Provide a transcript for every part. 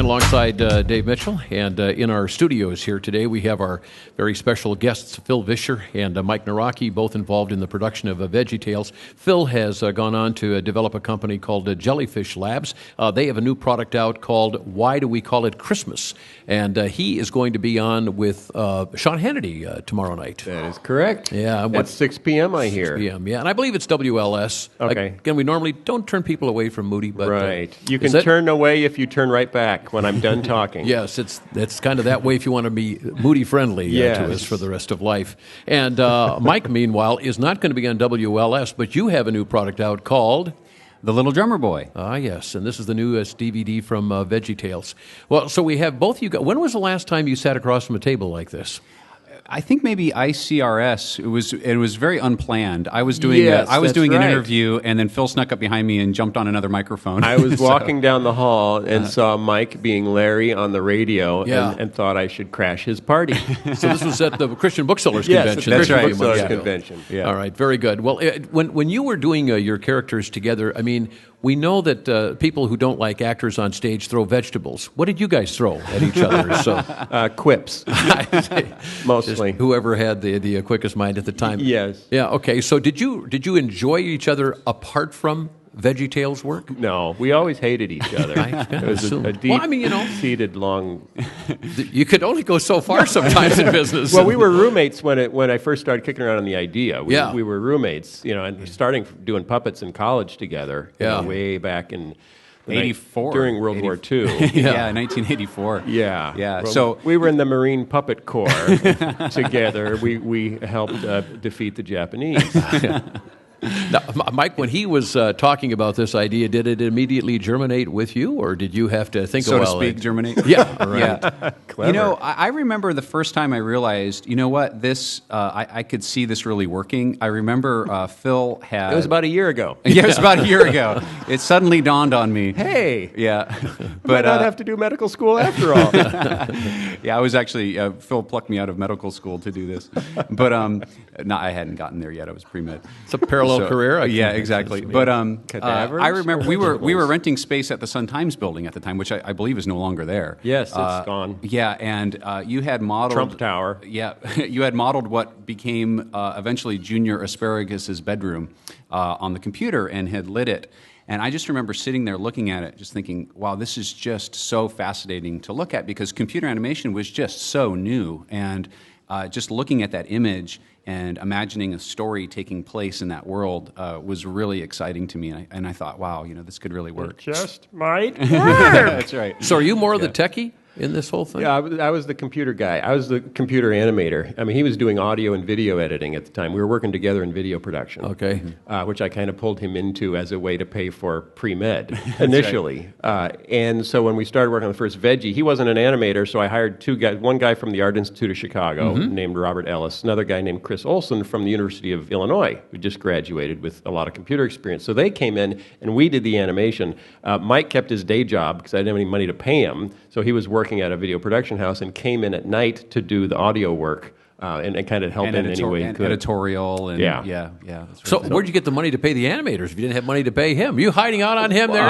Ryan alongside Dave Mitchell, and in our studios here today we have our very special guests, Phil Vicsher and Mike Nawrocki, both involved in the production of VeggieTales. Phil has gone on to develop a company called Jellyfish Labs. They have a new product out called Why Do We Call It Christmas? And he is going to be on with Sean Hannity tomorrow night. That is correct. Yeah, at 6 p.m. I hear. 6 p.m. Yeah, and I believe it's WLS. Okay. Again, we normally don't turn people away from Moody, but right. You can turn away if you turn right back when I'm done talking. Yes, it's kind of that way if you want to be Moody friendly to us for the rest of life. And Mike, meanwhile, is not going to be on WLS, but you have a new product out called The Little Drummer Boy. Ah, yes, and this is the newest DVD from VeggieTales. Well, so we have both of you. When was the last time you sat across from a table like this? I think maybe ICRS. It was very unplanned. I was doing an interview, and then Phil snuck up behind me and jumped on another microphone. I was walking down the hall and saw Mike being Larry on the radio, and thought I should crash his party. So this was at the Christian Booksellers Yes, Convention. That's right. Booksellers Convention. Yeah. All right, very good. Well, when you were doing your characters together, I mean, we know that people who don't like actors on stage throw vegetables. What did you guys throw at each other? So quips, mostly. Just whoever had the quickest mind at the time. Yes. Yeah. Okay. So did you enjoy each other apart from VeggieTales work? No, we always hated each other. It was a deep, seated, long. You could only go so far sometimes in business. Well, we were roommates when I first started kicking around on the idea. We were roommates, and starting doing puppets in college together. Way back in 84 during World War II. 1984. Yeah. Well, so we were in the Marine Puppet Corps together. We helped defeat the Japanese. Now, Mike, when he was talking about this idea, did it immediately germinate with you, or did you have to think so to speak, germinate? Yeah, right. Yeah. Clever. I remember the first time I realized, this I could see this really working. I remember Phil had. It was about a year ago. Yeah, it was about a year ago. It suddenly dawned on me. Hey. Yeah. But not have to do medical school after all. Yeah, I was actually Phil plucked me out of medical school to do this, but I hadn't gotten there yet. I was pre-med. It's a parallel career. Yeah, exactly. But I remember we were renting space at the Sun-Times building at the time, which I believe is no longer there. Yes, it's gone. Yeah, and you had modeled Trump Tower. Yeah, you had modeled what became eventually Junior Asparagus' bedroom on the computer and had lit it. And I just remember sitting there looking at it, just thinking, wow, this is just so fascinating to look at, because computer animation was just so new. And just looking at that image and imagining a story taking place in that world was really exciting to me. And I thought, wow, this could really work. It just might work. That's right. So are you more of the techie in this whole thing? Yeah, I was the computer guy. I was the computer animator. I mean, he was doing audio and video editing at the time. We were working together in video production. Okay. Which I kind of pulled him into as a way to pay for pre-med initially. Right. And so when we started working on the first Veggie, he wasn't an animator, so I hired two guys. One guy from the Art Institute of Chicago named Robert Ellis. Another guy named Chris Olson from the University of Illinois, who just graduated with a lot of computer experience. So they came in, and we did the animation. Mike kept his day job because I didn't have any money to pay him, so he was working at a video production house and came in at night to do the audio work and kind of help in any way he could. Editorial and yeah. That's so where'd you get the money to pay the animators if you didn't have money to pay him? You hiding out on him there?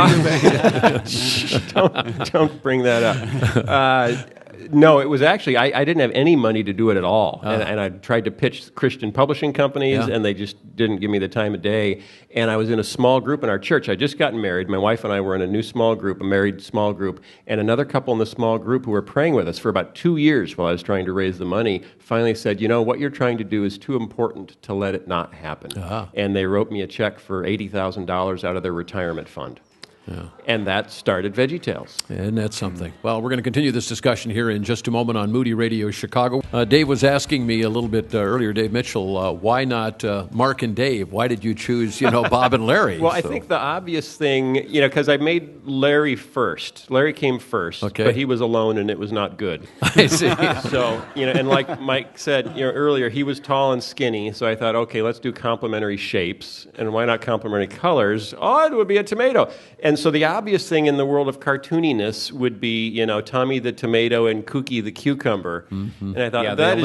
Don't bring that up. No, it was actually, I didn't have any money to do it at all. And I tried to pitch Christian publishing companies, and they just didn't give me the time of day. And I was in a small group in our church. I just gotten married. My wife and I were in a new small group, a married small group, and another couple in the small group who were praying with us for about 2 years while I was trying to raise the money finally said, what you're trying to do is too important to let it not happen. And they wrote me a check for $80,000 out of their retirement fund. Yeah. And that started VeggieTales. Isn't that something? Well, we're going to continue this discussion here in just a moment on Moody Radio Chicago. Dave was asking me a little bit earlier, Dave Mitchell, why not Mark and Dave? Why did you choose, Bob and Larry? Well, I think the obvious thing, because I made Larry first. Larry came first, but he was alone and it was not good. I see. So, and like Mike said earlier, he was tall and skinny, so I thought, okay, let's do complementary shapes. And why not complementary colors? Oh, it would be a tomato. And so the obvious thing in the world of cartooniness would be, Tommy the tomato and Kooky the cucumber. And I thought that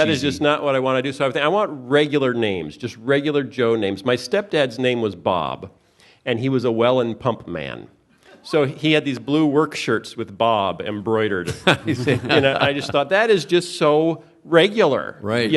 is just not what I want to do. So I want regular names, just regular Joe names. My stepdad's name was Bob, and he was a well and pump man. So he had these blue work shirts with Bob embroidered. And I just thought, that is just so regular. Right.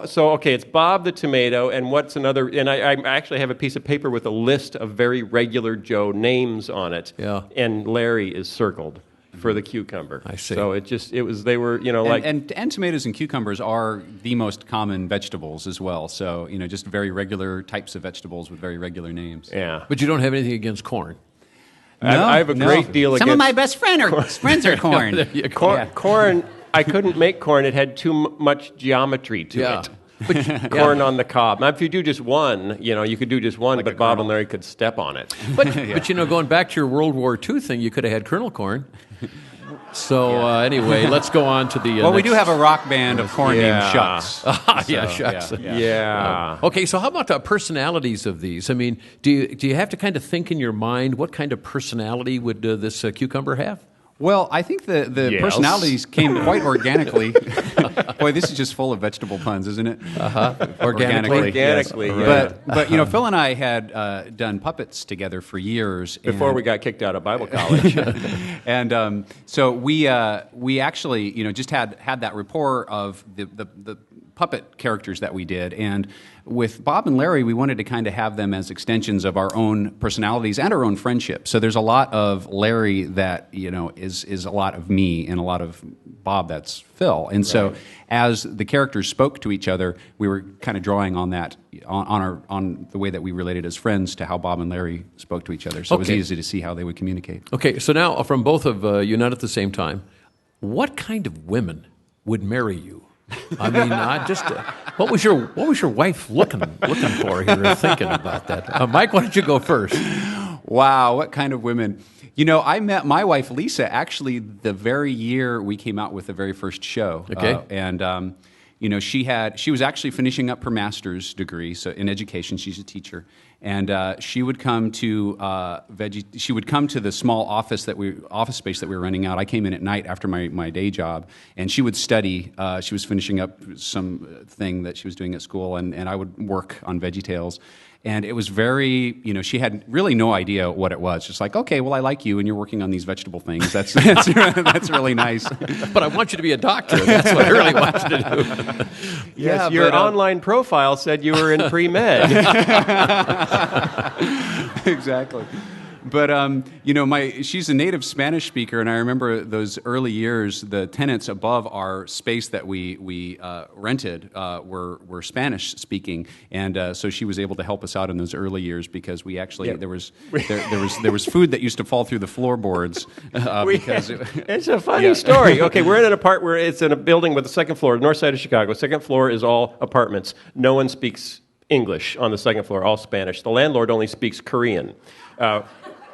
So, okay, it's Bob the tomato, and what's another? And I actually have a piece of paper with a list of very regular Joe names on it. Yeah. And Larry is circled for the cucumber. I see. So they were, like... And tomatoes and cucumbers are the most common vegetables as well. So, just very regular types of vegetables with very regular names. Yeah. But you don't have anything against corn. I have a great deal against... Some of my best friends are corn. Corn, I couldn't make corn. It had too much geometry to it. But, corn on the cob. Now, if you do just one, you could do just one, but Bob and Larry could step on it. but going back to your World War II thing, you could have had Colonel Corn. So anyway, let's go on to the. We do have a rock band of corn named Shucks. Shucks. Yeah. Okay, so how about the personalities of these? I mean, do you have to kind of think in your mind what kind of personality would this cucumber have? Well, I think the Yes. personalities came quite organically. Boy, this is just full of vegetable puns, isn't it? Organically. Yes. Yeah. But Phil and I had done puppets together for years Before we got kicked out of Bible college. and so we actually just had that rapport of the puppet characters that we did. And with Bob and Larry, we wanted to kind of have them as extensions of our own personalities and our own friendship. So there's a lot of Larry that is a lot of me, and a lot of Bob that's Phil. And so as the characters spoke to each other, we were kind of drawing on that on the way that we related as friends to how Bob and Larry spoke to each other. So it was easy to see how they would communicate. Okay, so now from both of you, not at the same time, what kind of women would marry you? I mean, what was your wife looking for here, thinking about that? Mike, why don't you go first? Wow, what kind of women? I met my wife Lisa actually the very year we came out with the very first show. Okay, she was actually finishing up her master's degree, so in education. She's a teacher, and she would come to the small office space that we were renting out. I came in at night after my day job, and she would study. She was finishing up some thing that she was doing at school, and I would work on VeggieTales. And it was very, she had really no idea what it was. Just like, okay, well, I like you, and you're working on these vegetable things. That's really nice. But I want you to be a doctor. That's what I really want you to do. Yes, your online profile said you were in pre-med. Exactly. But she's a native Spanish speaker, and I remember those early years. The tenants above our space that we rented were Spanish speaking, and so she was able to help us out in those early years because we actually there was food that used to fall through the floorboards because it's a funny story. Okay, we're in it's in a building with the second floor, north side of Chicago. Second floor is all apartments. No one speaks English on the second floor, all Spanish. The landlord only speaks Korean.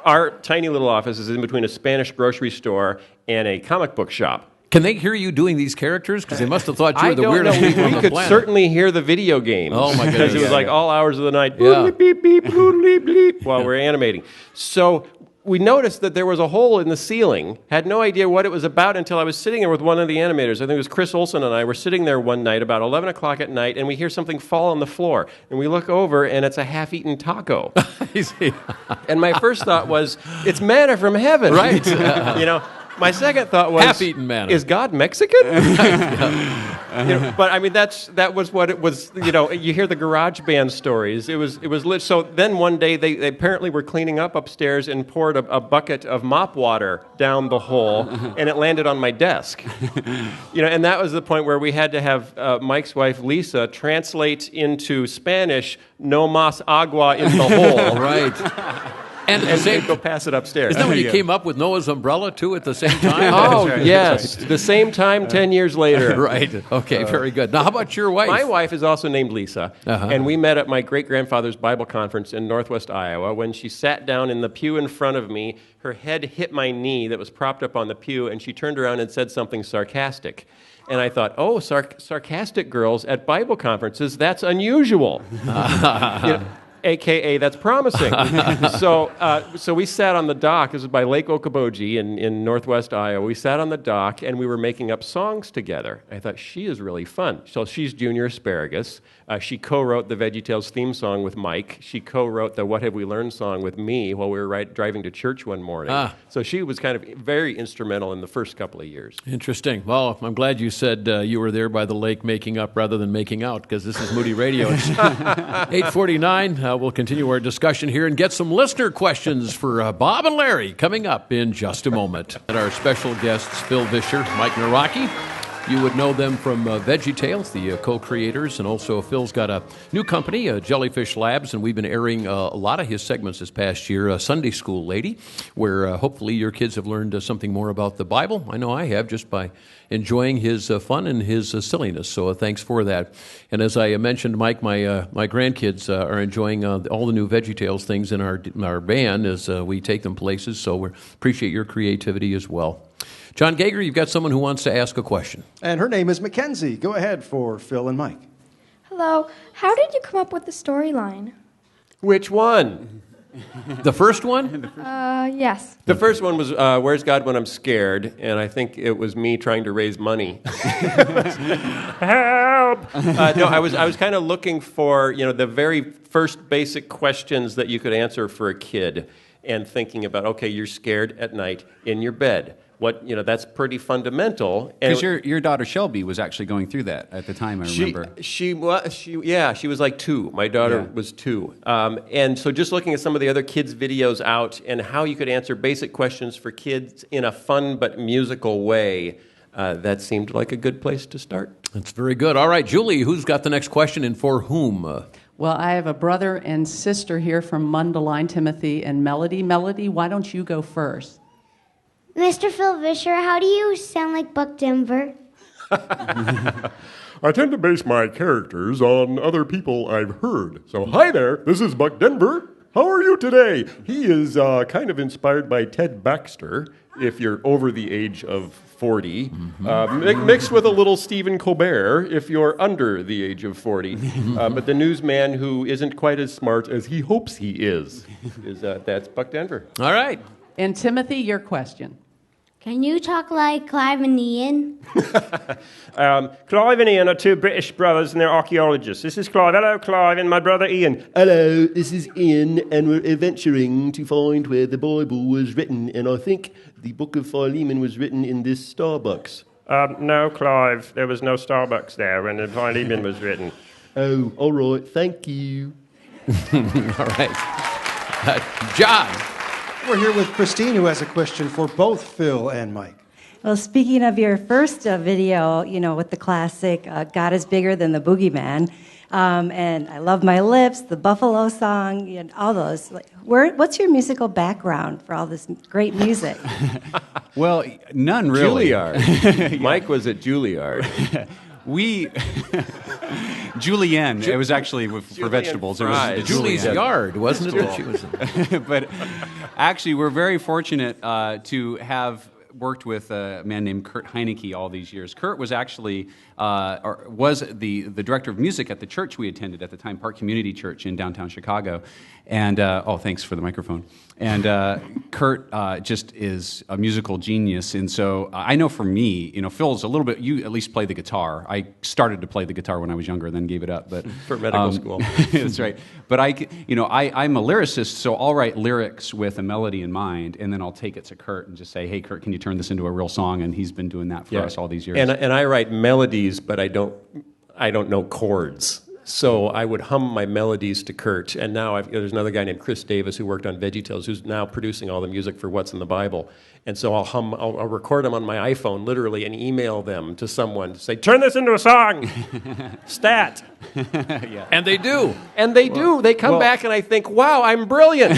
Our tiny little office is in between a Spanish grocery store and a comic book shop. Can they hear you doing these characters? Because they must have thought you were the weirdest people on the We could planet. certainly hear the video games. Oh, my goodness. Because it was like all hours of the night, Yeah. beep, beep, beep, beep, while we're animating. So we noticed that there was a hole in the ceiling. Had no idea what it was about until I was sitting there with one of the animators. I think it was Chris Olson and I were sitting there one night about 11 o'clock at night, and we hear something fall on the floor. And we look over, and it's a half-eaten taco. And my first thought was, it's manna from heaven. Right. My second thought was, half-eaten manna. Is God Mexican? But I mean, that was what it was. You hear the garage band stories. It was lit. So then one day they apparently were cleaning up upstairs and poured a bucket of mop water down the hole, and it landed on my desk. And that was the point where we had to have Mike's wife Lisa translate into Spanish "No mas agua in the hole." Right. And Go pass it upstairs. Isn't that when you came up with Noah's umbrella, too, at the same time? Oh, yes. The same time 10 years later. Right. Okay, very good. Now, how about your wife? My wife is also named Lisa, and we met at my great-grandfather's Bible conference in northwest Iowa. When she sat down in the pew in front of me, her head hit my knee that was propped up on the pew, and she turned around and said something sarcastic. And I thought, sarcastic girls at Bible conferences, that's unusual. AKA, that's promising. So we sat on the dock. This is by Lake Okoboji in northwest Iowa. We sat on the dock, and we were making up songs together. I thought, she is really fun. So she's Junior Asparagus. She co-wrote the VeggieTales theme song with Mike. She co-wrote the What Have We Learned song with me while we were driving to church one morning. So she was kind of very instrumental in the first couple of years. Interesting. Well, I'm glad you said you were there by the lake making up rather than making out, because this is Moody Radio. It's 8:49. We'll continue our discussion here and get some listener questions for Bob and Larry coming up in just a moment. And our special guests, Phil Vicsher, Mike Nawrocki. You would know them from VeggieTales, the co-creators, and also Phil's got a new company, Jellyfish Labs, and we've been airing a lot of his segments this past year, Sunday School Lady, where hopefully your kids have learned something more about the Bible. I know I have, just by enjoying his fun and his silliness, so thanks for that. And as I mentioned, Mike, my grandkids are enjoying all the new VeggieTales things in our band as we take them places, so we appreciate your creativity as well. John Gager, you've got someone who wants to ask a question. And her name is Mackenzie. Go ahead for Phil and Mike. Hello. How did you come up with the storyline? Which one? The first one? Yes. The first one was Where's God When I'm Scared? And I think it was me trying to raise money. Help! No, I was kind of looking for, the very first basic questions that you could answer for a kid, and thinking about, okay, you're scared at night in your bed. That's pretty fundamental. Because your daughter Shelby was actually going through that at the time, I remember. She was like 2. My daughter was 2. And so just looking at some of the other kids' videos out and how you could answer basic questions for kids in a fun but musical way, that seemed like a good place to start. That's very good. All right, Julie, who's got the next question and for whom? Well, I have a brother and sister here from Mundelein, Timothy, and Melody. Melody, why don't you go first? Mr. Phil Vicsher, how do you sound like Buck Denver? I tend to base my characters on other people I've heard. So, hi there, this is Buck Denver. How are you today? He is kind of inspired by Ted Baxter, if you're over the age of 40, mixed with a little Stephen Colbert, if you're under the age of 40. But the newsman who isn't quite as smart as he hopes he is that's Buck Denver. All right. And Timothy, your question. Can you talk like Clive and Ian? Clive and Ian are 2 British brothers and they're archaeologists. This is Clive. Hello, Clive, and my brother Ian. Hello, this is Ian, and we're adventuring to find where the Bible was written, and I think the Book of Philemon was written in this Starbucks. No, Clive, there was no Starbucks there when the Philemon was written. Oh, all right, thank you. All right. John. We're here with Christine, who has a question for both Phil and Mike. Well, speaking of your first video, with the classic God is Bigger Than the Boogeyman, and I Love My Lips, the Buffalo song, and all those. What's your musical background for all this great music? Well, none really. Juilliard. Mike was at Juilliard. Julienne. It was actually for vegetables. It was Julie's Yard, wasn't it? That she was in? But actually, we're very fortunate to have worked with a man named Kurt Heineke all these years. Kurt was actually was the director of music at the church we attended at the time, Park Community Church in downtown Chicago. And thanks for the microphone. And Kurt just is a musical genius. And so I know for me, Phil's a little bit. You at least play the guitar. I started to play the guitar when I was younger, then gave it up. But for medical school, that's right. But I'm a lyricist, so I'll write lyrics with a melody in mind, and then I'll take it to Kurt and just say, "Hey, Kurt, can you turn this into a real song?" And he's been doing that for us all these years. And I write melodies, but I don't know chords. So I would hum my melodies to Kurt, and now there's another guy named Chris Davis who worked on VeggieTales who's now producing all the music for What's in the Bible. And so I'll record them on my iPhone, literally, and email them to someone to say, "Turn this into a song!" Stat. Yeah. And they do. And they do. They come back, and I think, wow, I'm brilliant.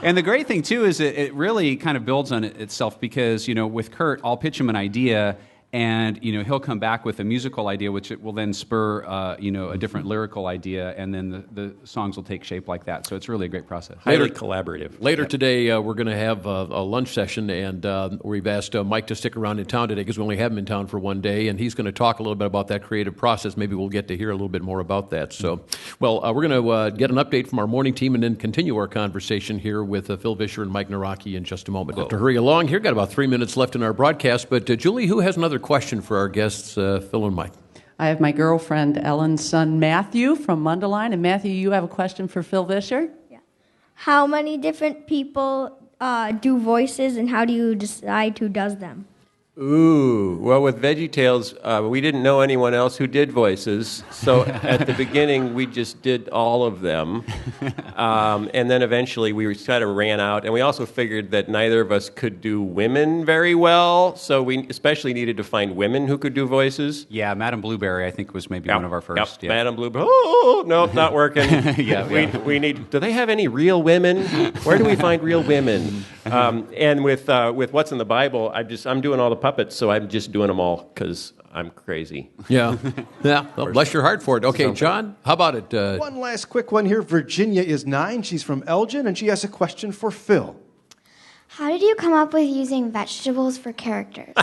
And the great thing, too, is it really kind of builds on itself because, with Kurt, I'll pitch him an idea, and he'll come back with a musical idea, which it will then spur a different lyrical idea, and then the songs will take shape like that. So it's really a great process. Highly collaborative. Later today, we're going to have a lunch session, and we've asked Mike to stick around in town today because we only have him in town for one day, and he's going to talk a little bit about that creative process. Maybe we'll get to hear a little bit more about that. So, well, we're going to get an update from our morning team and then continue our conversation here with Phil Vicsher and Mike Nawrocki in just a moment. To hurry along here, got about 3 minutes left in our broadcast, but Julie, who has another question for our guests, Phil and Mike? I have my girlfriend Ellen's son Matthew from Mundelein, and Matthew, you have a question for Phil Vicsher? Yeah. How many different people do voices, and how do you decide who does them? Ooh, well, with VeggieTales, we didn't know anyone else who did voices, so at the beginning we just did all of them, and then eventually we kind of ran out, and we also figured that neither of us could do women very well, so we especially needed to find women who could do voices. Yeah, Madame Blueberry, I think, was maybe one of our first. Yep. Madame Blueberry. Oh, no, not working. We need. Do they have any real women? Where do we find real women? And with what's in the Bible, I'm doing all the puppets, so I'm just doing them all because I'm crazy. Yeah. Well, bless your heart for it. Okay, John, how about it? One last quick one here. Virginia is 9. She's from Elgin, and she has a question for Phil. How did you come up with using vegetables for characters?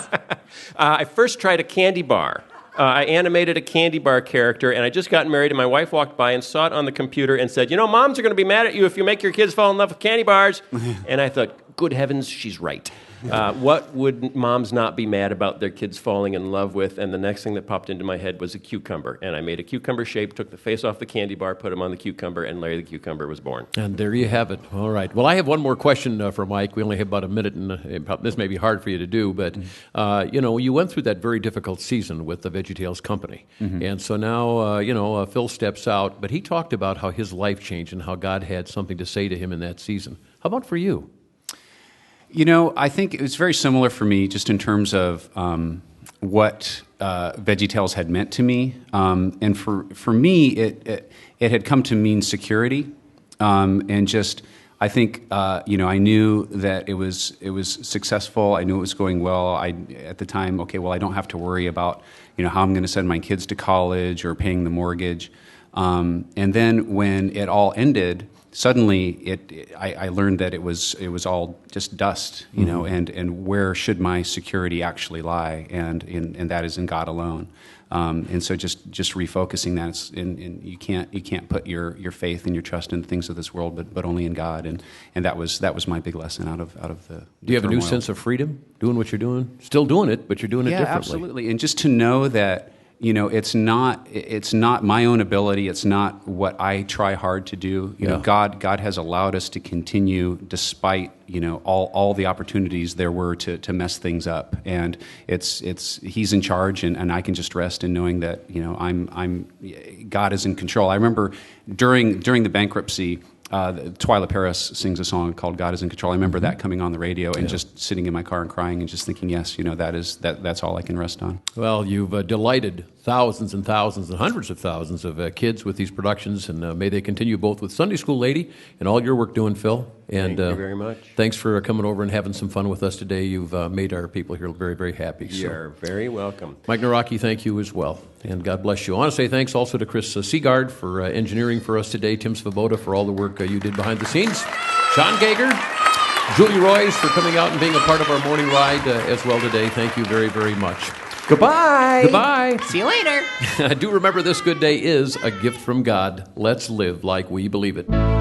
I first tried a candy bar. I animated a candy bar character, and I just got married, and my wife walked by and saw it on the computer and said, moms are going to be mad at you if you make your kids fall in love with candy bars. And I thought, good heavens, she's right. What would moms not be mad about their kids falling in love with? And the next thing that popped into my head was a cucumber. And I made a cucumber shape, took the face off the candy bar, put him on the cucumber, and Larry the Cucumber was born. And there you have it. All right. Well, I have one more question for Mike. We only have about a minute, and this may be hard for you to do, but, you went through that very difficult season with the VeggieTales company. Mm-hmm. And so now, Phil steps out, but he talked about how his life changed and how God had something to say to him in that season. How about for you? I think it was very similar for me, just in terms of what VeggieTales had meant to me, and for me, it had come to mean security, and just I think I knew that it was successful. I knew it was going well. At the time, I don't have to worry about how I'm going to send my kids to college or paying the mortgage, and then when it all ended. Suddenly, I learned that it was all just dust, and where should my security actually lie, and that is in God alone, and so just refocusing that, and you can't put your faith and your trust in things of this world, but only in God, and that was my big lesson out of the. Do you have a new sense of freedom doing what you're doing? Still doing it, but you're doing it differently. Yeah, absolutely, and just to know that. It's not my own ability. It's not what I try hard to do. God has allowed us to continue despite all the opportunities there were to mess things up. And He's in charge, and I can just rest in knowing that God is in control. I remember during the bankruptcy. Twyla Paris sings a song called "God Is in Control." I remember that coming on the radio and just sitting in my car and crying and just thinking, yes, that's all I can rest on. Well, you've delighted thousands and thousands and hundreds of thousands of kids with these productions, and may they continue both with Sunday School Lady and all your work doing, Phil. And thank you very much. Thanks for coming over and having some fun with us today. You've made our people here very, very happy. You're very welcome. Mike Nawrocki, thank you as well. And God bless you. I want to say thanks also to Chris Seagard for engineering for us today, Tim Svoboda for all the work you did behind the scenes, Sean Gager, Julie Royce for coming out and being a part of our morning ride as well today. Thank you very, very much. Goodbye. Goodbye. See you later. Do remember this good day is a gift from God. Let's live like we believe it.